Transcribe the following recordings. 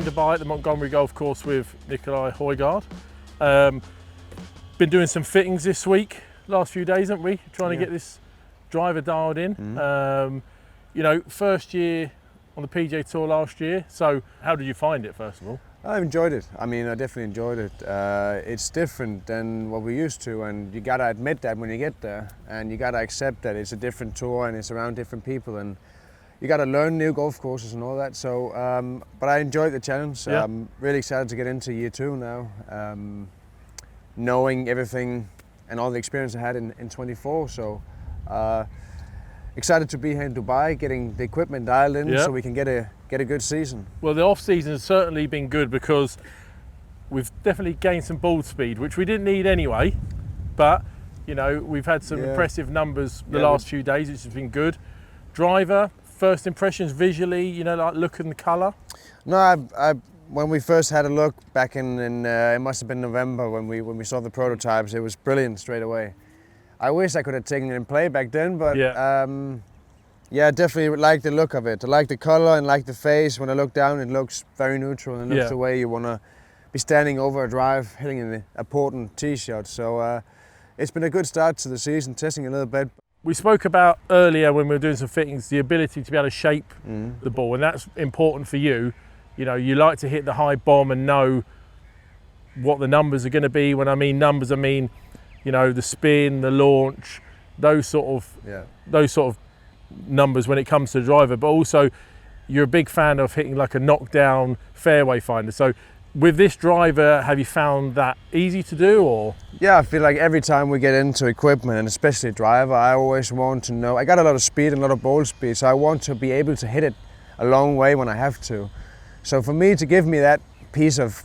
in Dubai at the Montgomery Golf Course with Nicolai Hojgaard. Been doing some fittings this week, last few days, haven't we? Trying to get this driver dialed in. You know, first year on the PGA Tour last year. So how did you find it, first of all? I enjoyed it. I mean, I definitely enjoyed it. It's different than what we used to, and you gotta admit that when you get there, and you gotta accept that it's a different tour and it's around different people, and you gotta learn new golf courses and all that. So, but I enjoyed the challenge. Yeah. I'm really excited to get into year 2 now, knowing everything and all the experience I had in 24. So, excited to be here in Dubai, getting the equipment dialed in so we can get a good season. Well, the off season has certainly been good because we've definitely gained some ball speed, which we didn't need anyway. But you know, we've had some impressive numbers the last few days, which has been good. Driver, first impressions visually, you know, like look and colour. No, when we first had a look back in it must have been November when we saw the prototypes, it was brilliant straight away. I wish I could have taken it in play back then, but yeah, definitely like the look of it. I like the color and like the face. When I look down, it looks very neutral and looks the way you want to be standing over a drive, hitting an important tee shot. So it's been a good start to the season, testing a little bit. We spoke about earlier when we were doing some fittings, the ability to be able to shape the ball, and that's important for you. You know, you like to hit the high bomb and know what the numbers are going to be. When I mean numbers, I mean, you know, the spin, the launch, those sort of numbers when it comes to the driver. But also, you're a big fan of hitting like a knockdown fairway finder. So, with this driver, have you found that easy to do, or? Yeah, I feel like every time we get into equipment, and especially driver, I always want to know. I got a lot of speed and a lot of ball speed, so I want to be able to hit it a long way when I have to. So for me to give me that piece of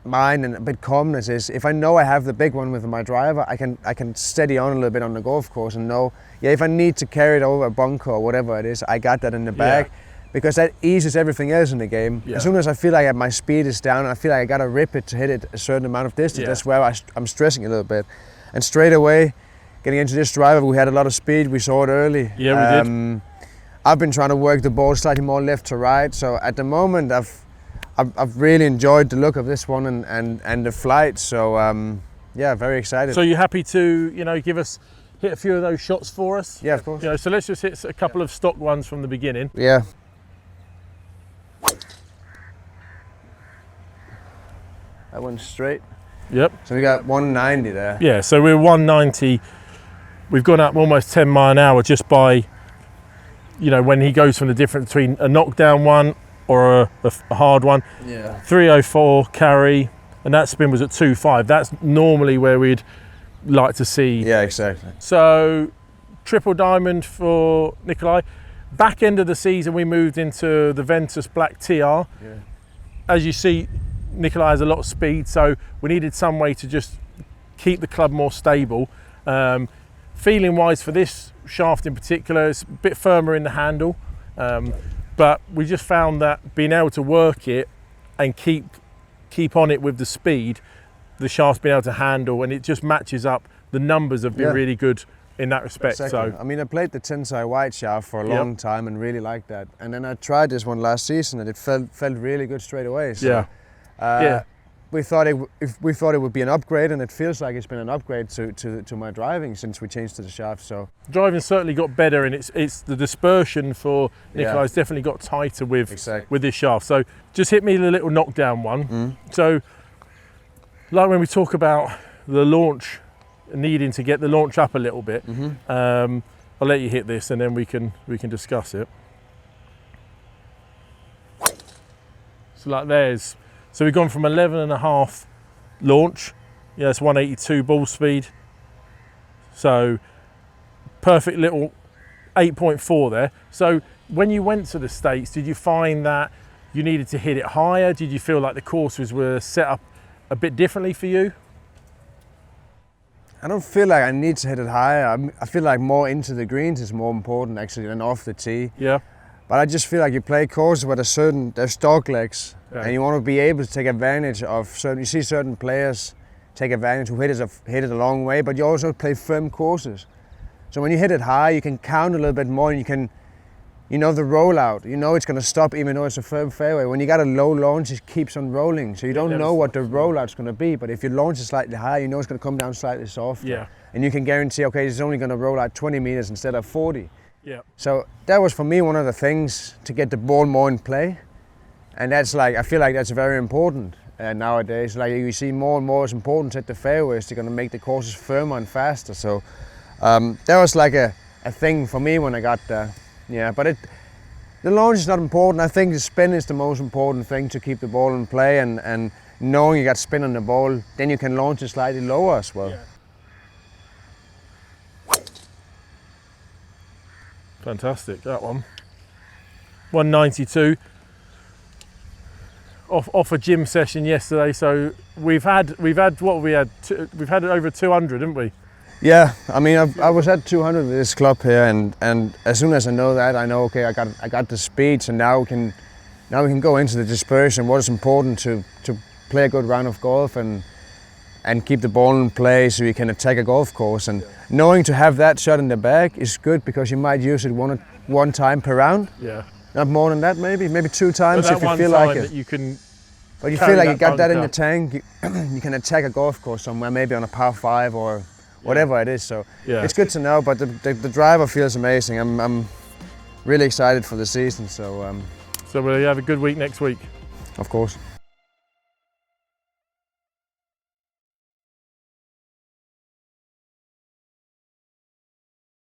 mind and a bit calmness is if I know I have the big one with my driver, I can steady on a little bit on the golf course and know, if I need to carry it over a bunker or whatever it is, I got that in the bag, because that eases everything else in the game. As soon as I feel like my speed is down, I feel like I gotta rip it to hit it a certain amount of distance. That's where I'm stressing a little bit. And straight away, getting into this driver, we had a lot of speed. We saw it early. Yeah, we did. I've been trying to work the ball slightly more left to right. So at the moment, I've really enjoyed the look of this one and the flight. So yeah, very excited. So you're happy to, you know, hit a few of those shots for us? Yeah, of course. You know, so let's just hit a couple of stock ones from the beginning. Yeah. That went straight. Yep. So we got 190 there. Yeah, so we're 190. We've gone up almost 10 mile an hour just by, you know, when he goes from the difference between a knockdown one or a hard one. Yeah. 304 carry, and that spin was at 2.5. That's normally where we'd like to see. Yeah, exactly. So triple diamond for Nicolai. Back end of the season, we moved into the Ventus Black TR. Yeah. As you see, Nicolai has a lot of speed, so we needed some way to just keep the club more stable. Feeling wise for this shaft in particular, it's a bit firmer in the handle, but we just found that being able to work it and keep on it with the speed, the shaft's been able to handle, and it just matches up. The numbers have been really good in that respect. Exactly. So I mean, I played the Tensai White shaft for a long time and really liked that, and then I tried this one last season and it felt really good straight away. So, we thought it would be an upgrade, and it feels like it's been an upgrade to my driving since we changed to the shaft. So driving certainly got better, and it's the dispersion for Nicolai's definitely got tighter with this shaft. So just hit me the little knockdown one. So like when we talk about the launch, needing to get the launch up a little bit, I'll let you hit this and then we can discuss it. So like there's. So we've gone from 11.5 launch, it's 182 ball speed. So perfect little 8.4 there. So when you went to the States, did you find that you needed to hit it higher? Did you feel like the courses were set up a bit differently for you? I don't feel like I need to hit it higher. I feel like more into the greens is more important actually than off the tee. Yeah. But I just feel like you play courses where there's dog legs, and you want to be able to take advantage of certain. You see certain players take advantage who hit it a long way, but you also play firm courses. So when you hit it high, you can count a little bit more, and you know the rollout, you know it's going to stop even though it's a firm fairway. When you got a low launch, it keeps on rolling, so you don't know what the rollout's going to be. But if you launch it slightly higher, you know it's going to come down slightly softer. Yeah. And you can guarantee, okay, it's only going to roll out 20 meters instead of 40. Yeah. So that was for me one of the things to get the ball more in play. And that's like, I feel like that's very important nowadays. Like you see more and more it's important to hit the fairways. They're going to make the courses firmer and faster. So that was like a thing for me when I got there. Yeah, but the launch is not important. I think the spin is the most important thing to keep the ball in play, and knowing you got spin on the ball, then you can launch it slightly lower as well. Yeah. Fantastic, that one. 192. Off a gym session yesterday, so we've had over 200, haven't we? Yeah, I mean I was at 200 with this club here, and as soon as I know that, I know, okay, I got the speed, so now we can go into the dispersion. What is important to play a good round of golf and keep the ball in play so you can attack a golf course. And knowing to have that shot in the bag is good because you might use it one time per round. Yeah. Not more than that, maybe 2 times if you feel like it. You can. But you feel like you got that in the tank, you can attack a golf course somewhere, maybe on a par 5 or whatever it is. So it's good to know. But the driver feels amazing. I'm really excited for the season. So we'll have a good week next week. Of course.